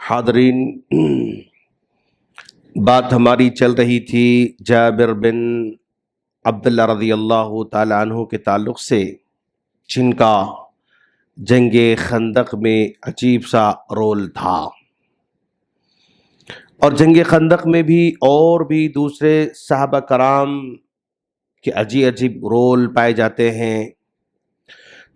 حاضرین، بات ہماری چل رہی تھی جابر بن عبداللہ رضی اللہ تعالی عنہ کے تعلق سے، جن کا جنگ خندق میں عجیب سا رول تھا، اور جنگ خندق میں بھی اور بھی دوسرے صحابہ کرام کے عجیب رول پائے جاتے ہیں۔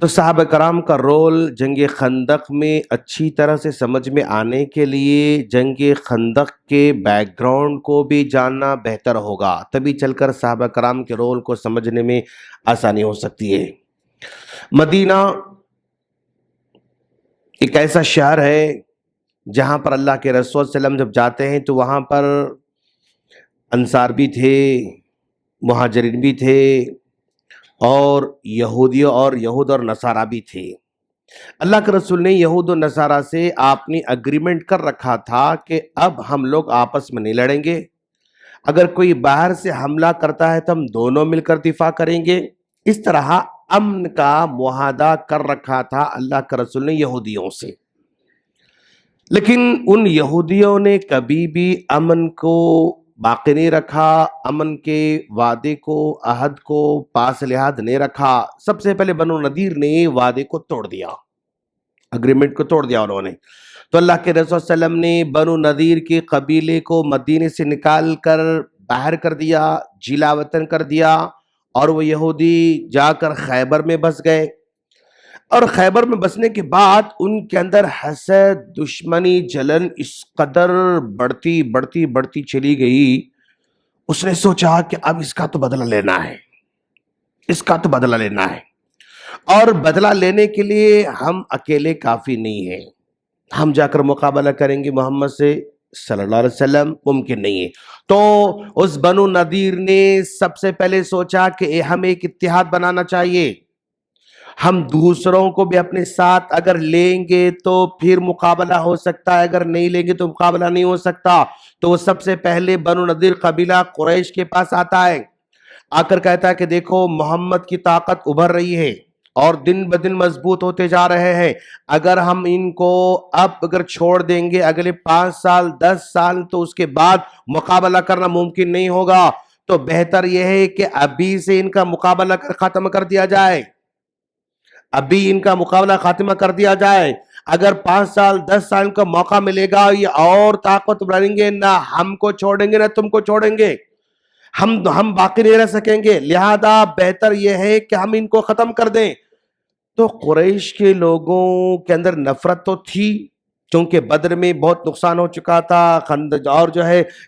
تو صحابہ کرام کا رول جنگ خندق میں اچھی طرح سے سمجھ میں آنے کے لیے جنگ خندق کے بیک گراؤنڈ کو بھی جاننا بہتر ہوگا، تبھی چل کر صحابہ کرام کے رول کو سمجھنے میں آسانی ہو سکتی ہے۔ مدینہ ایک ایسا شہر ہے جہاں پر اللہ کے رسول صلی اللہ علیہ وسلم جب جاتے ہیں تو وہاں پر انصار بھی تھے، مہاجرین بھی تھے، اور یہود اور نصارہ بھی تھے۔ اللہ کے رسول نے یہود و نصارہ سے آپ نے اگریمنٹ کر رکھا تھا کہ اب ہم لوگ آپس میں نہیں لڑیں گے، اگر کوئی باہر سے حملہ کرتا ہے تو ہم دونوں مل کر دفاع کریں گے۔ اس طرح امن کا معاہدہ کر رکھا تھا اللہ کے رسول نے یہودیوں سے، لیکن ان یہودیوں نے کبھی بھی امن کو باقی نہیں رکھا، امن کے وعدے کو، عہد کو پاس لحاظ نہیں رکھا۔ سب سے پہلے بنو نذیر نے وعدے کو توڑ دیا، اگریمنٹ کو توڑ دیا انہوں نے۔ تو اللہ کے رسول صلی اللہ علیہ وسلم نے بنو نذیر کے قبیلے کو مدینے سے نکال کر باہر کر دیا، جلا وطن کر دیا، اور وہ یہودی جا کر خیبر میں بس گئے۔ اور خیبر میں بسنے کے بعد ان کے اندر حسد، دشمنی، جلن اس قدر بڑھتی چلی گئی، اس نے سوچا کہ اب اس کا تو بدلہ لینا ہے، اور بدلہ لینے کے لیے ہم اکیلے کافی نہیں ہیں، ہم جا کر مقابلہ کریں گے محمد سے صلی اللہ علیہ وسلم، ممکن نہیں ہے۔ تو اس بنو نذیر نے سب سے پہلے سوچا کہ ہم ایک اتحاد بنانا چاہیے، ہم دوسروں کو بھی اپنے ساتھ اگر لیں گے تو پھر مقابلہ ہو سکتا ہے، اگر نہیں لیں گے تو مقابلہ نہیں ہو سکتا۔ تو وہ سب سے پہلے بنو نذیر قبیلہ قریش کے پاس آتا ہے، آ کر کہتا ہے کہ دیکھو محمد کی طاقت ابھر رہی ہے اور دن بدن مضبوط ہوتے جا رہے ہیں، اگر ہم ان کو اب اگر چھوڑ دیں گے اگلے 5 سال 10 سال تو اس کے بعد مقابلہ کرنا ممکن نہیں ہوگا، تو بہتر یہ ہے کہ ابھی سے ان کا مقابلہ ختم کر دیا جائے، ابھی ان کا مقابلہ خاتمہ کر دیا جائے۔ اگر 5 سال 10 سال کا موقع ملے گا یہ اور طاقت بڑھیں گے، نہ ہم کو چھوڑیں گے نہ تم کو چھوڑیں گے، ہم باقی نہیں رہ سکیں گے، لہذا بہتر یہ ہے کہ ہم ان کو ختم کر دیں۔ تو قریش کے لوگوں کے اندر نفرت تو تھی، کیونکہ بدر میں بہت نقصان ہو چکا تھا، اور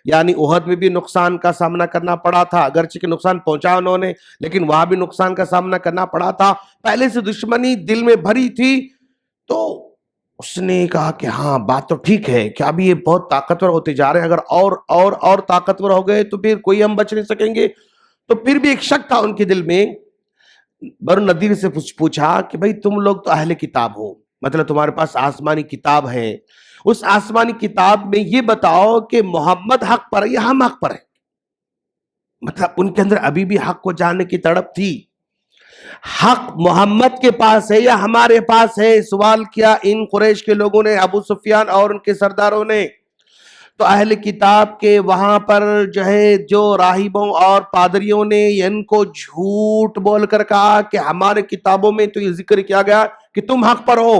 یعنی احد میں بھی نقصان کا سامنا کرنا پڑا تھا، اگرچہ کہ نقصان پہنچا انہوں نے لیکن وہاں بھی نقصان کا سامنا کرنا پڑا تھا، پہلے سے دشمنی دل میں بھری تھی۔ تو اس نے کہا کہ ہاں بات تو ٹھیک ہے کہ ابھی یہ بہت طاقتور ہوتے جا رہے ہیں، اگر اور طاقتور ہو گئے تو پھر کوئی ہم بچ نہیں سکیں گے۔ تو پھر بھی ایک شک تھا ان کے دل میں۔ بنو نذیر سے پوچھا کہ بھئی تم لوگ تو اہل کتاب ہو، مطلب تمہارے پاس آسمانی کتاب ہے، اس آسمانی کتاب میں یہ بتاؤ کہ محمد حق پر ہے یا ہم حق پر ہیں؟ مطلب ان کے اندر ابھی بھی حق کو جاننے کی تڑپ تھی، حق محمد کے پاس ہے یا ہمارے پاس ہے؟ سوال کیا ان قریش کے لوگوں نے، ابو سفیان اور ان کے سرداروں نے۔ تو اہل کتاب کے وہاں پر جو راہبوں اور پادریوں نے ان کو جھوٹ بول کر کہا کہ ہمارے کتابوں میں تو یہ ذکر کیا گیا کہ تم حق پر ہو،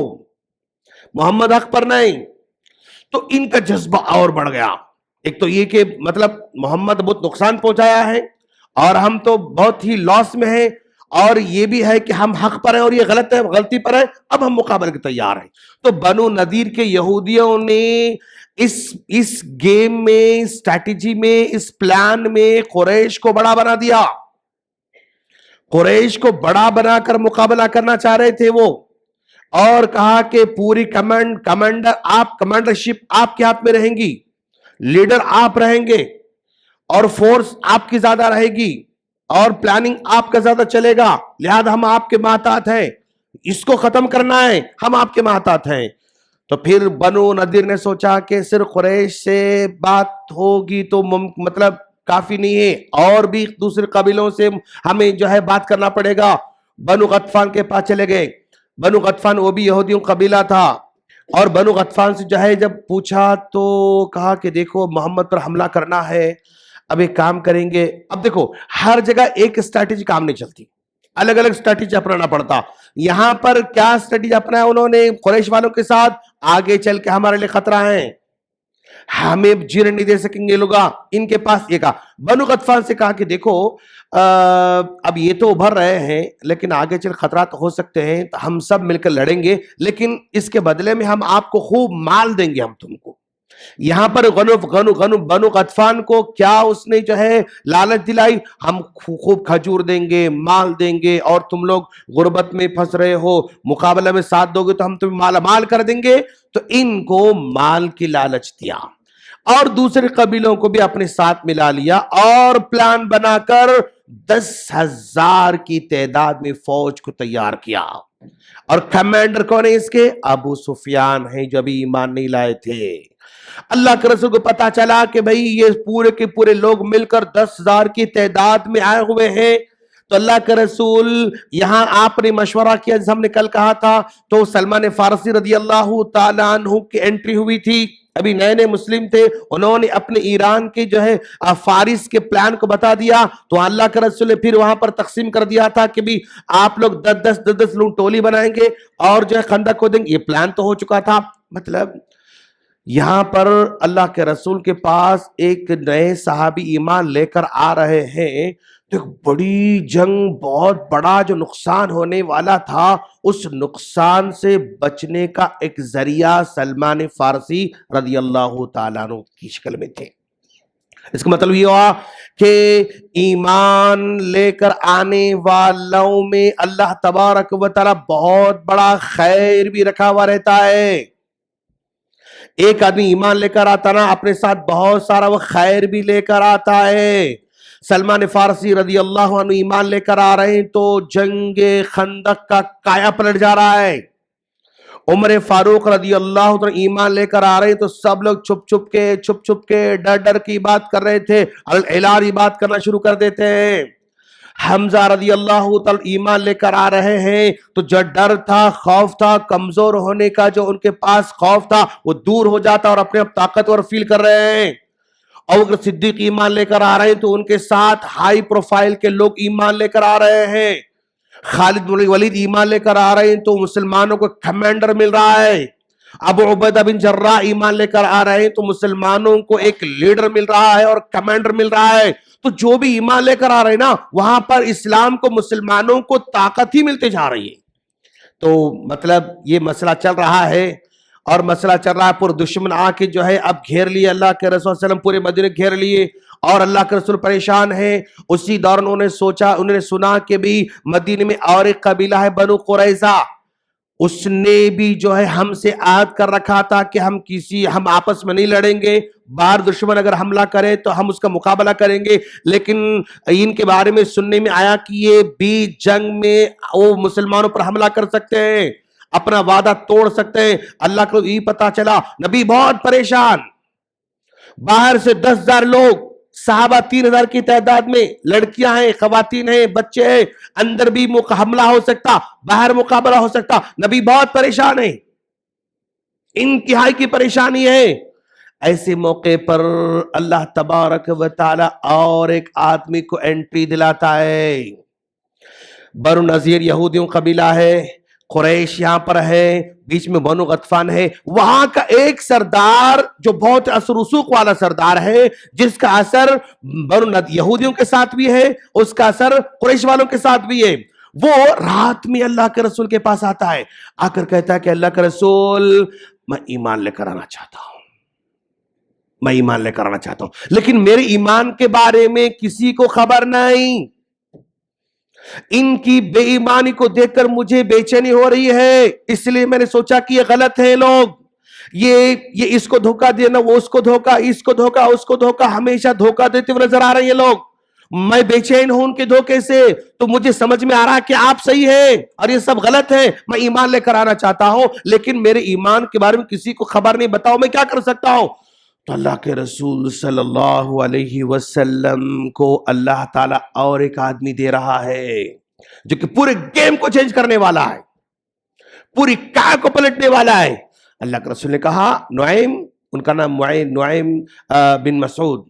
محمد حق پر نہیں۔ تو ان کا جذبہ اور بڑھ گیا، ایک تو یہ کہ مطلب محمد بہت نقصان پہنچایا ہے اور ہم تو بہت ہی لاس میں ہیں، اور یہ بھی ہے کہ ہم حق پر ہیں اور یہ غلط ہے، غلطی پر ہے، اب ہم مقابلے کے تیار ہیں۔ تو بنو نذیر کے یہودیوں نے اس گیم میں، اسٹریٹجی میں، اس پلان میں قریش کو بڑا بنا دیا، قریش کو بڑا بنا کر مقابلہ کرنا چاہ رہے تھے وہ، اور کہا کہ پوری کمانڈرشپ آپ کے ہاتھ میں رہیں گی، لیڈر آپ رہیں گے، اور فورس آپ کی زیادہ رہے گی، اور پلاننگ آپ کا زیادہ چلے گا، لہذا ہم آپ کے محتاط ہیں، اس کو ختم کرنا ہے، ہم آپ کے محتاط ہیں۔ تو پھر بنو نذیر نے سوچا کہ صرف قریش سے بات ہوگی تو مطلب کافی نہیں ہے، اور بھی دوسرے قبیلوں سے ہمیں بات کرنا پڑے گا۔ بنو غطفان کے پاس چلے گئے، بنو غطفان وہ بھی یہودیوں قبیلہ تھا، اور بنو غطفان سے جو ہے جب پوچھا تو کہا کہ دیکھو محمد پر حملہ کرنا ہے، اب ایک کام کریں گے. اب دیکھو ہر جگہ ایک اسٹریٹجی کام نہیں چلتی، الگ الگ اسٹریٹجی اپنانا پڑتا. یہاں پر کیا اسٹریٹجی اپنایا انہوں نے قریش والوں کے ساتھ؟ آگے چل کے ہمارے لیے خطرہ ہیں، ہمیں جینے نہیں دے سکیں گے لوگ. ان کے پاس یہ کہا. بنو غطفان سے کہا کہ دیکھو اب یہ تو ابھر رہے ہیں لیکن آگے چل خطرات ہو سکتے ہیں، تو ہم سب مل کر لڑیں گے، لیکن اس کے بدلے میں ہم آپ کو خوب مال دیں گے. ہم تم کو یہاں پر بنو غطفان کو کیا اس نے جو ہے لالچ دلائی، ہم خوب کھجور دیں گے، مال دیں گے، اور تم لوگ غربت میں پھنس رہے ہو، مقابلہ میں ساتھ دو گے تو ہم تمہیں مالا مال کر دیں گے. تو ان کو مال کی لالچ دیا اور دوسرے قبیلوں کو بھی اپنے ساتھ ملا لیا اور پلان بنا کر 10,000 کی تعداد میں فوج کو تیار کیا. اور کمانڈر کون ہے اس کے؟ ابو سفیان ہیں جو ابھی ایمان نہیں لائے تھے. اللہ کے رسول کو پتا چلا کہ بھئی یہ پورے کے پورے لوگ مل کر 10,000 کی تعداد میں آئے ہوئے ہیں. تو اللہ کے رسول یہاں آپ نے مشورہ کیا، جس ہم نے کل کہا تھا، تو سلمان فارسی رضی اللہ تعالیٰ عنہ کی انٹری ہوئی تھی، ابھی نئے نئے مسلم تھے. انہوں نے اپنے ایران کے جو ہے فارس کے پلان کو بتا دیا. تو اللہ کے رسول نے پھر وہاں پر تقسیم کر دیا تھا کہ بھی آپ لوگ 10 لوگ ٹولی بنائیں گے اور جو ہے خندق کو دیں گے. یہ پلان تو ہو چکا تھا. مطلب یہاں پر اللہ کے رسول کے پاس ایک نئے صحابی ایمان لے کر آ رہے ہیں، تو ایک بڑی جنگ، بہت بڑا جو نقصان ہونے والا تھا، اس نقصان سے بچنے کا ایک ذریعہ سلمان فارسی رضی اللہ تعالیٰ عنہ کی شکل میں تھے. اس کا مطلب یہ ہوا کہ ایمان لے کر آنے والوں میں اللہ تبارک و تعالیٰ بہت بڑا خیر بھی رکھا ہوا رہتا ہے. ایک آدمی ایمان لے کر آتا نا، اپنے ساتھ بہت سارا وہ خیر بھی لے کر آتا ہے. سلمان فارسی رضی اللہ عنہ ایمان لے کر آ رہے ہیں تو جنگ خندق کا کایا پلٹ جا رہا ہے. عمر فاروق رضی اللہ عنہ ایمان لے کر آ رہے ہیں تو سب لوگ چھپ چھپ کے ڈر کی بات کر رہے تھے، اعلان بات کرنا شروع کر دیتے ہیں. حمزہ رضی اللہ تعالی ایمان لے کر آ رہے ہیں تو جو ڈر تھا، خوف تھا، کمزور ہونے کا جو ان کے پاس خوف تھا، وہ دور ہو جاتا اور اپنے آپ طاقتور فیل کر رہے ہیں. اور صدیق ایمان لے کر آ رہے ہیں تو ان کے ساتھ ہائی پروفائل کے لوگ ایمان لے کر آ رہے ہیں. خالد بن ولید ایمان لے کر آ رہے ہیں تو مسلمانوں کو کمانڈر مل رہا ہے. ابو عبیدہ بن جراح ایمان لے کر آ رہے ہیں تو مسلمانوں کو ایک لیڈر مل رہا ہے اور کمانڈر مل رہا ہے. تو جو بھی ایمان لے کر آ رہے ہیں نا، وہاں پر اسلام کو، مسلمانوں کو طاقت ہی ملتے جا رہی ہے. تو مطلب یہ مسئلہ چل رہا ہے، اور مسئلہ چل رہا ہے، پر دشمن آ کے جو ہے اب گھیر لیے اللہ کے رسول صلی اللہ علیہ وسلم، پورے مدینے گھیر لیے اور اللہ کے رسول پریشان ہیں. اسی دور انہوں نے سوچا، انہوں نے سنا کہ بھی مدینے میں اور ایک قبیلہ ہے بنو قریظہ، اس نے بھی جو ہے ہم سے عہد کر رکھا تھا کہ ہم آپس میں نہیں لڑیں گے، باہر دشمن اگر حملہ کرے تو ہم اس کا مقابلہ کریں گے. لیکن ان کے بارے میں سننے میں آیا کہ یہ بھی جنگ میں وہ مسلمانوں پر حملہ کر سکتے ہیں، اپنا وعدہ توڑ سکتے ہیں. اللہ کو یہ پتا چلا، نبی بہت پریشان. باہر سے 10,000 لوگ، صحابہ 3,000 کی تعداد میں، لڑکیاں ہیں، خواتین ہیں، بچے ہیں، اندر بھی حملہ ہو سکتا، باہر مقابلہ ہو سکتا. نبی بہت پریشان ہیں، انتہائی کی پریشانی ہے. ایسے موقع پر اللہ تبارک و تعالی اور ایک آدمی کو انٹری دلاتا ہے. بنو نذیر یہودیوں قبیلہ ہے، قریش یہاں پر ہے، بیچ میں بنو غطفان ہے. وہاں کا ایک سردار جو بہت اثر رسوخ والا سردار ہے، جس کا اثر بنو یہودیوں کے ساتھ بھی ہے، اس کا اثر قریش والوں کے ساتھ بھی ہے. وہ رات میں اللہ کے رسول کے پاس آتا ہے، آ کر کہتا ہے کہ اللہ کے رسول، میں ایمان لے کر آنا چاہتا ہوں، میں ایمان لے کر آنا چاہتا ہوں، لیکن میرے ایمان کے بارے میں کسی کو خبر نہیں. ان کی بے ایمانی کو دیکھ کر مجھے بے چینی ہو رہی ہے، اس لیے میں نے سوچا کہ یہ غلط ہے. لوگ یہ اس کو دھوکہ دینا، وہ اس کو دھوکہ، اس کو دھوکہ، اس کو دھوکہ، ہمیشہ دھوکہ دیتے ہوئے نظر آ رہے ہیں لوگ. میں بے چین ہوں ان کے دھوکے سے. تو مجھے سمجھ میں آ رہا ہے کہ آپ صحیح ہیں اور یہ سب غلط ہے. میں ایمان لے کر آنا چاہتا ہوں، لیکن میرے ایمان کے بارے میں کسی کو خبر نہیں. بتاؤ میں کیا کر سکتا ہوں؟ تو اللہ کے رسول صلی اللہ علیہ وسلم کو اللہ تعالیٰ اور ایک آدمی دے رہا ہے جو کہ پورے گیم کو چینج کرنے والا ہے، پوری کار کو پلٹنے والا ہے. اللہ کے رسول نے کہا نعیم، ان کا نام نعیم بن مسعود،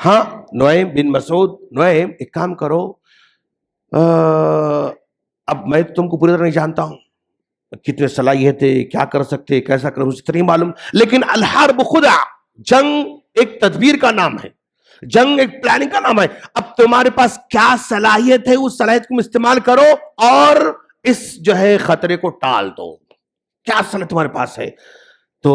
ہاں نعیم بن مسعود، نعیم ایک کام کرو، اب میں تم کو پوری طرح نہیں جانتا ہوں، کتنے صلاحیتیں، کیا کر سکتے، کیسا کرو، مجھے نہیں معلوم، لیکن الحرب خدع، جنگ ایک تدبیر کا نام ہے، جنگ ایک پلاننگ کا نام ہے، اب تمہارے پاس کیا صلاحیت ہے اس صلاحیت کو استعمال کرو اور اس جو ہے خطرے کو ٹال دو، کیا صلاحیت تمہارے پاس ہے؟ تو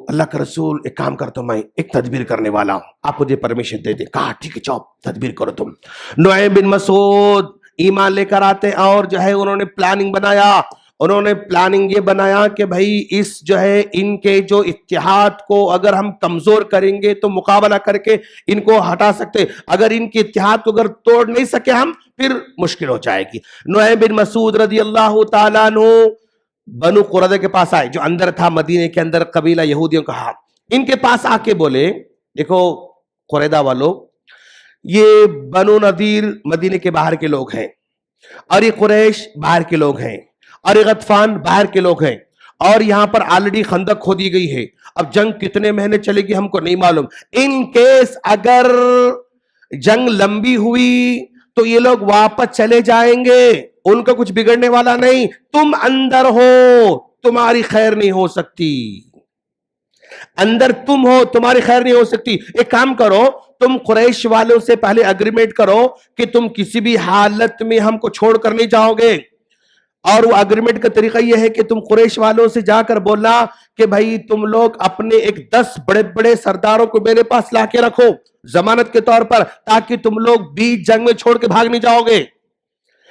اللہ کا رسول ایک کام کرتا ہوں، میں ایک تدبیر کرنے والا ہوں، آپ مجھے پرمیشن دے دیں، کہا ٹھیک ہے جاؤ تدبیر کرو تم۔ نعیم بن مسعود ایمان لے کر آتے اور جو ہے انہوں نے پلاننگ بنایا، انہوں نے پلاننگ یہ بنایا کہ بھائی اس جو ہے ان کے جو اتحاد کو اگر ہم کمزور کریں گے تو مقابلہ کر کے ان کو ہٹا سکتے، اگر ان کے اتحاد کو اگر توڑ نہیں سکے ہم پھر مشکل ہو جائے گی۔ نعیم بن مسعود رضی اللہ تعالیٰ عنہ بنو قریظہ کے پاس آئے، جو اندر تھا مدینے کے اندر قبیلہ یہودیوں کا، ان کے پاس آ کے بولے دیکھو قریظہ والو، یہ بنو نذیر مدینے کے باہر کے لوگ ہیں، اور یہ قریش باہر کے لوگ ہیں، اور یہ غطفان باہر کے لوگ ہیں، اور یہاں پر آلریڈی خندق کھودی گئی ہے، اب جنگ کتنے مہینے چلے گی ہم کو نہیں معلوم، ان کیس اگر جنگ لمبی ہوئی تو یہ لوگ واپس چلے جائیں گے، ان کا کچھ بگڑنے والا نہیں، تم اندر ہو تمہاری خیر نہیں ہو سکتی، اندر تم ہو تمہاری خیر نہیں ہو سکتی، ایک کام کرو تم قریش والوں سے پہلے اگریمنٹ کرو کہ تم کسی بھی حالت میں ہم کو چھوڑ کر نہیں جاؤ گے، اور وہ اگریمنٹ کا طریقہ یہ ہے کہ تم قریش والوں سے جا کر بولنا کہ بھائی تم لوگ اپنے ایک 10 بڑے بڑے سرداروں کو میرے پاس لا کے رکھو ضمانت کے طور پر، تاکہ تم لوگ بیچ جنگ میں چھوڑ کے بھاگ نہیں جاؤ گے،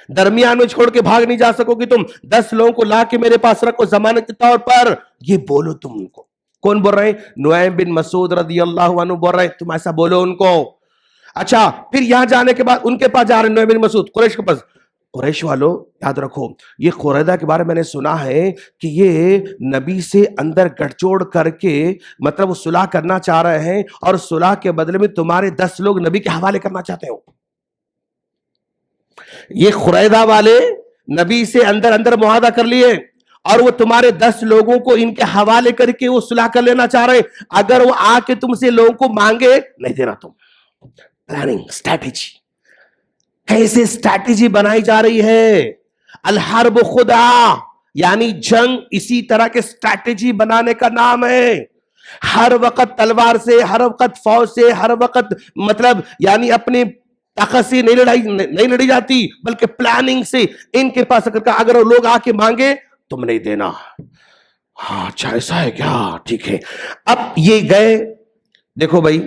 درمیان میں چھوڑ کے بھاگ نہیں جا سکو گے، تم 10 لوگوں کو لا کے میرے پاس رکھو ضمانت کے طور پر، یہ بولو تم ان کو۔ کون بول رہے ہیں؟ نعیم بن مسعود رضی اللہ عنہ بول رہے ہیں تم ایسا بولو ان کو۔ اچھا پھر یہاں جانے کے بعد ان کے پاس جا رہے ہیں نعیم بن مسعود قریش کے پاس، قریش والو یاد رکھو یہ قریظہ کے بارے میں نے سنا ہے کہ یہ نبی سے اندر گٹھ جوڑ کر کے مطلب وہ صلح کرنا چاہ رہے ہیں، اور صلح کے بدلے میں تمہارے 10 لوگ نبی کے حوالے کرنا چاہتے ہو، یہ قریظہ والے نبی سے اندر اندر معاہدہ کر لیے اور وہ تمہارے 10 لوگوں کو ان کے حوالے کر کے وہ صلح کر لینا چاہ رہے، اگر وہ آ کے تم سے لوگوں کو مانگے نہیں دینا تم۔ پلاننگ، اسٹریٹجی، کیسے اسٹریٹجی بنائی جا رہی ہے، الحرب خدع یعنی جنگ اسی طرح کے اسٹریٹجی بنانے کا نام ہے، ہر وقت تلوار سے، ہر وقت فوج سے، ہر وقت مطلب یعنی اپنی طاقت سے نہیں لڑی جاتی، بلکہ پلاننگ سے۔ ان کے پاس اگر لوگ آ کے مانگے تم نہیں دینا، ہاں اچھا ایسا ہے کیا، ٹھیک ہے۔ اب یہ گئے، دیکھو بھائی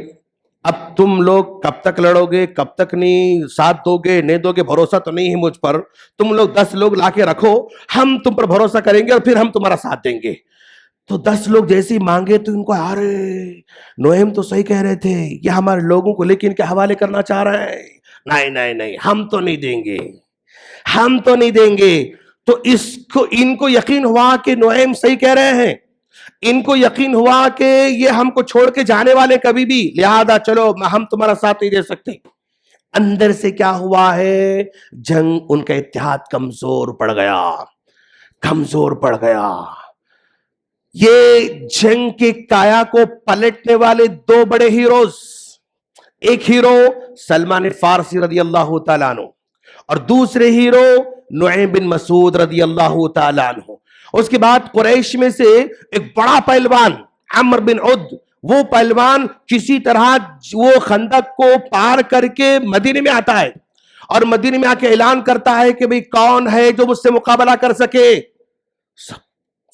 اب تم لوگ کب تک لڑو گے، کب تک نہیں ساتھ دو گے، نہیں دو گے، بھروسہ تو نہیں ہے مجھ پر، تم لوگ 10 لوگ لا کے رکھو، ہم تم پر بھروسہ کریں گے اور پھر ہم تمہارا ساتھ دیں گے۔ تو 10 لوگ جیسے ہی مانگے تو ان کو ارے نعیم تو صحیح کہہ رہے تھے، یہ ہمارے لوگوں کو لیکن کے حوالے کرنا چاہ رہے ہیں، نہیں نہیں نہیں ہم تو نہیں دیں گے، ہم تو نہیں دیں گے۔ تو ان کو یقین ہوا کہ نعیم صحیح کہہ رہے ہیں، ان کو یقین ہوا کہ یہ ہم کو چھوڑ کے جانے والے کبھی بھی، لہذا چلو ہم تمہارا ساتھ نہیں دے سکتے۔ اندر سے کیا ہوا ہے، جنگ ان کا اتحاد کمزور پڑ گیا، کمزور پڑ گیا۔ یہ جنگ کے کایا کو پلٹنے والے 2 بڑے ہیروز، ایک ہیرو سلمان فارسی رضی اللہ تعالیٰ عنہ اور دوسرے ہیرو نعیم بن مسعود رضی اللہ تعالیٰ عنہ۔ اس کے بعد قریش میں سے ایک بڑا پہلوان عمر بن عد، وہ پہلوان کسی طرح وہ خندق کو پار کر کے مدینے میں آتا ہے، اور مدینے میں آ کے اعلان کرتا ہے کہ بھئی کون ہے جو مجھ سے مقابلہ کر سکے۔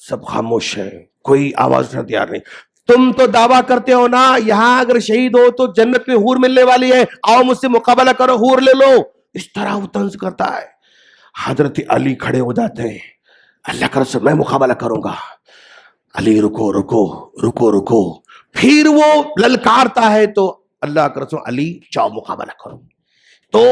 سب خاموش ہے، کوئی آواز اٹھانے تیار نہیں۔ تم تو دعویٰ کرتے ہو نا یہاں اگر شہید ہو تو جنت میں حور ملنے والی ہے، آؤ مجھ سے مقابلہ کرو، حور لے لو، اس طرح وہ طنز کرتا ہے۔ حضرت علی کھڑے ہو جاتے ہیں، اللہ کا رسول میں مقابلہ کروں گا۔ علی رکو رکو رکو رکو، پھر وہ للکارتا ہے تو اللہ کا رسول علی جاؤ مقابلہ کرو۔ تو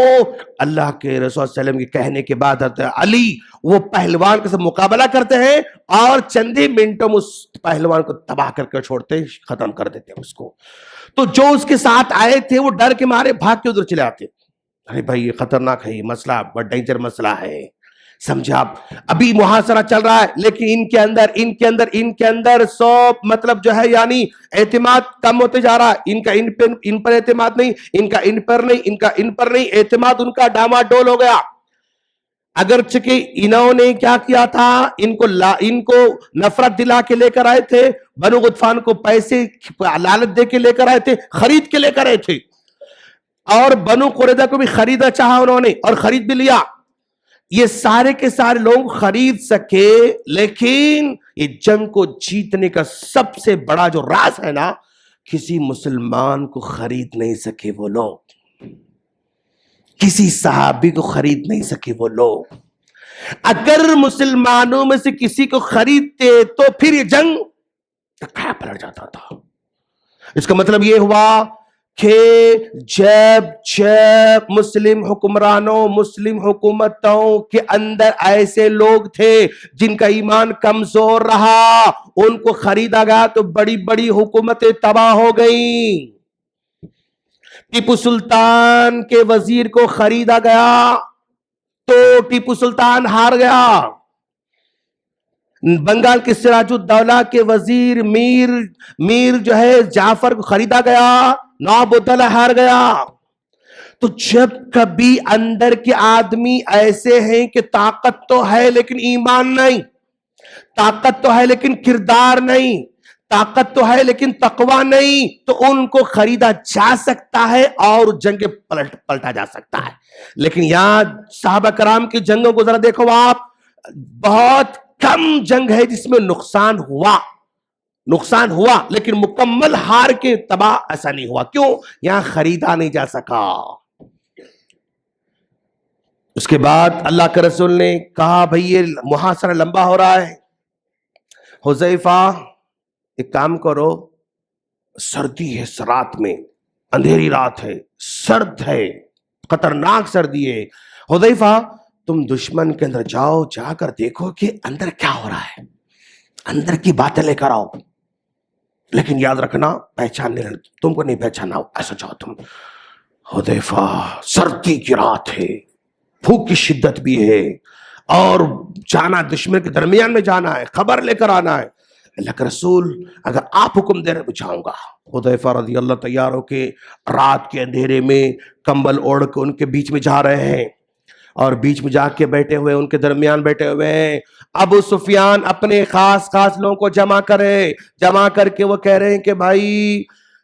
اللہ کے رسول صلی اللہ علیہ وسلم کے کہنے کے بعد علی وہ پہلوان کے ساتھ مقابلہ کرتے ہیں اور چند ہی منٹوں میں اس پہلوان کو تباہ کر کے چھوڑتے، ختم کر دیتے اس کو۔ تو جو اس کے ساتھ آئے تھے وہ ڈر کے مارے بھاگ کے ادھر چلے آتے، ارے بھائی یہ خطرناک ہے، یہ مسئلہ بڑا ڈینجر مسئلہ ہے، سمجھا آپ؟ ابھی محاصرہ چل رہا ہے لیکن ان کے اندر سب مطلب جو ہے یعنی اعتماد کم ہوتے جا رہا ہے. ان پر اعتماد نہیں, ان کا ان پر نہیں, اعتماد ان کا ڈاما ڈول ہو گیا. اگرچہ کہ انہوں نے کیا کیا تھا, ان کو نفرت دلا کے لے کر آئے تھے, بنو غطفان کو پیسے لالچ دے کے لے کر آئے تھے, خرید کے لے کر آئے تھے, اور بنو قریظہ کو بھی خریدا چاہا انہوں نے اور خرید بھی لیا. یہ سارے کے سارے لوگ خرید سکے, لیکن یہ جنگ کو جیتنے کا سب سے بڑا جو راز ہے نا, کسی مسلمان کو خرید نہیں سکے وہ لوگ, کسی صحابی کو خرید نہیں سکے وہ لوگ. اگر مسلمانوں میں سے کسی کو خریدتے تو پھر یہ جنگ ٹکایا پلٹ جاتا تھا. اس کا مطلب یہ ہوا کہ جب مسلم حکمرانوں, مسلم حکومتوں کے اندر ایسے لوگ تھے جن کا ایمان کمزور رہا, ان کو خریدا گیا تو بڑی بڑی حکومتیں تباہ ہو گئیں. ٹیپو سلطان کے وزیر کو خریدا گیا تو ٹیپو سلطان ہار گیا. بنگال کے سراج الدولہ کے وزیر میر جو ہے جعفر کو خریدا گیا, نواب الدولہ ہار گیا. تو جب کبھی اندر کے آدمی ایسے ہیں کہ طاقت تو ہے لیکن ایمان نہیں, طاقت تو ہے لیکن کردار نہیں, طاقت تو ہے لیکن تقوی نہیں, تو ان کو خریدا جا سکتا ہے اور جنگ پلٹا جا سکتا ہے. لیکن یہاں صحابہ کرام کی جنگوں کو ذرا دیکھو آپ, بہت کم جنگ ہے جس میں نقصان ہوا لیکن مکمل ہار کے تباہ ایسا نہیں ہوا. کیوں؟ یہاں خریدا نہیں جا سکا. اس کے بعد اللہ کے رسول نے کہا بھئی یہ محاصرہ لمبا ہو رہا ہے, حذیفہ ایک کام کرو, سردی ہے, رات میں اندھیری رات ہے, سرد ہے, خطرناک سردی ہے, حذیفہ تم دشمن کے اندر جاؤ, جا کر دیکھو کہ اندر کیا ہو رہا ہے, اندر کی باتیں لے کر آؤ, لیکن یاد رکھنا پہچان نہیں, تم کو نہیں پہچانا, ایسا جاؤ تم. حذیفہ سردی کی رات ہے, بھوک کی شدت بھی ہے, اور جانا دشمن کے درمیان میں جانا ہے, خبر لے کر آنا ہے. اللہ کے رسول اگر آپ حکم دے رہے تو جاؤں گا. حذیفہ رضی اللہ تیار ہو کے رات کے اندھیرے میں کمبل اوڑھ کے ان کے بیچ میں جا رہے ہیں, اور بیچ میں جا کے بیٹھے ہوئے, ان کے درمیان بیٹھے ہوئے ہیں. ابو سفیان اپنے خاص لوگوں کو جمع کر کے وہ کہہ رہے ہیں کہ بھائی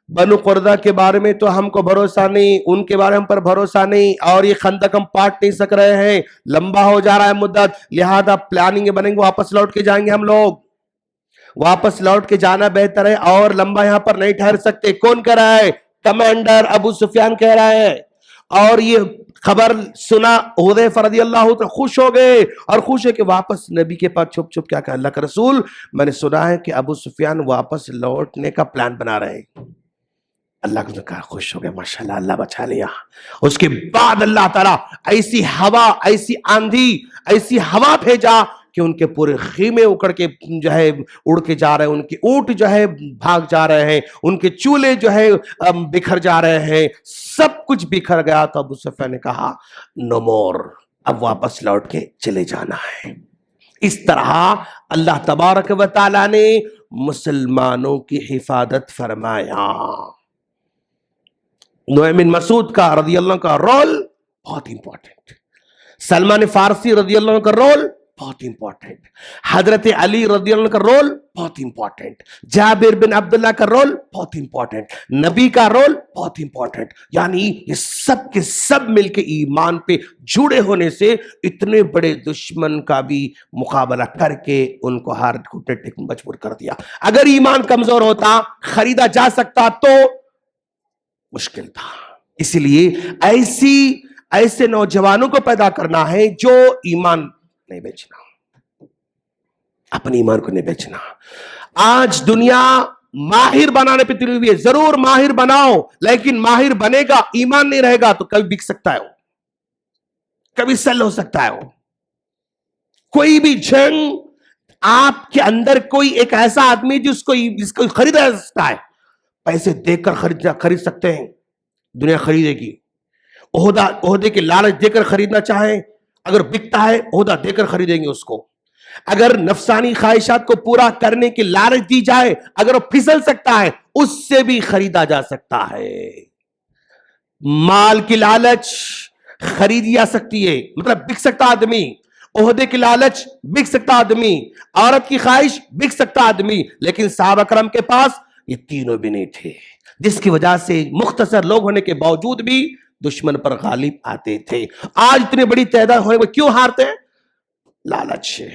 بنو قریظہ کے بارے میں تو ہم کو بھروسہ نہیں, ان کے بارے میں ہم پر بھروسہ نہیں, اور یہ خندق ہم پاٹ نہیں سک رہے ہیں, لمبا ہو جا رہا ہے مدت, لہذا پلاننگ بنیں گے, واپس لوٹ کے جائیں گے ہم لوگ, واپس لوٹ کے جانا بہتر ہے, اور لمبا یہاں پر نہیں ٹھہر سکتے. کون کہہ رہا ہے؟ کمانڈر ابو سفیان کہہ رہا ہے. اور یہ خبر سنا حذیفہ رضی اللہ عنہ خوش ہو گئے, اور خوش ہے کہ واپس نبی کے پاس چھپ کیا کہا, اللہ کا رسول میں نے سنا ہے کہ ابو سفیان واپس لوٹنے کا پلان بنا رہے ہیں. اللہ کو کہا, خوش ہو گئے, ماشاءاللہ اللہ بچا لیا. اس کے بعد اللہ تعالیٰ ایسی ہوا, ایسی آندھی, ایسی ہوا بھیجا کہ ان کے پورے خیمے اکڑ کے جو ہے اڑ کے جا رہے ہیں, ان کے اونٹ جو ہے بھاگ جا رہے ہیں, ان کے چولہے جو ہے بکھر جا رہے ہیں, سب کچھ بکھر گیا. تو ابو سفیان نے کہا نو مور, اب واپس لوٹ کے چلے جانا ہے. اس طرح اللہ تبارک و تعالیٰ نے مسلمانوں کی حفاظت فرمایا. نعیم بن مسعود کا رضی اللہ کا رول بہت امپورٹنٹ, سلمان فارسی رضی اللہ کا رول بہت امپورٹنٹ, حضرت علی رضی اللہ کا رول بہت امپورٹنٹ, جابر بن عبداللہ کا رول بہت امپورٹنٹ, نبی کا رول بہت امپورٹنٹ. یعنی یہ سب کے سب مل کے ایمان پہ جڑے ہونے سے اتنے بڑے دشمن کا بھی مقابلہ کر کے ان کو ہار گھٹنے ٹیکنے مجبور کر دیا. اگر ایمان کمزور ہوتا, خریدا جا سکتا تو مشکل تھا. اسی لیے ایسے نوجوانوں کو پیدا کرنا ہے جو ایمان نہیں بیچنا, اپنے ایمان کو نہیں بیچنا. آج دنیا ماہر بنانے پہ تلی ہوئی ہے, ضرور ماہر بناؤ, لیکن ماہر بنے گا, ایمان نہیں رہے گا تو کبھی بک سکتا ہے وہ, کبھی سیل ہو سکتا ہے وہ. کوئی بھی جنگ آپ کے اندر کوئی ایک ایسا آدمی جس کو خریدا جا سکتا ہے, پیسے دے کر خرید سکتے ہیں, دنیا خریدے گی. عہدے کے لالچ دے کر خریدنا چاہیں, اگر بکتا ہے عہدہ دے کر خریدیں گے اس کو. اگر نفسانی خواہشات کو پورا کرنے کی لالچ دی جائے، اگر وہ پھسل سکتا ہے اس سے بھی خریدا جا سکتا ہے. مال کی لالچ خریدی جا سکتی ہے، مطلب بک سکتا آدمی. عہدے کی لالچ بک سکتا آدمی. عورت کی خواہش بک سکتا آدمی. لیکن صحابہ کرام کے پاس یہ تینوں بھی نہیں تھے، جس کی وجہ سے مختصر لوگ ہونے کے باوجود بھی دشمن پر غالب آتے تھے. آج اتنی بڑی تعداد ہونے میں کیوں ہارتے ہیں؟ لالچ ہے.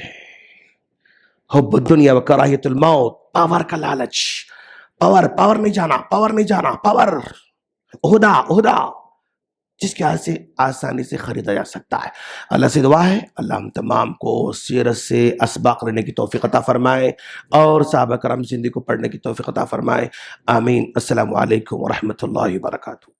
حب الدنیا و کراہیت الموت، پاور کا لالچ. پاور نہیں جانا، پاور، عہدہ، جس کی وجہ سے آسانی سے خریدا جا سکتا ہے. اللہ سے دعا ہے اللہ ہم تمام کو سیرت سے اسباق لینے کی توفیق عطا فرمائے اور صحابہ کرام زندگی کو پڑھنے کی توفیق عطا فرمائے. آمین. السلام علیکم ورحمۃ اللہ وبرکاتہ.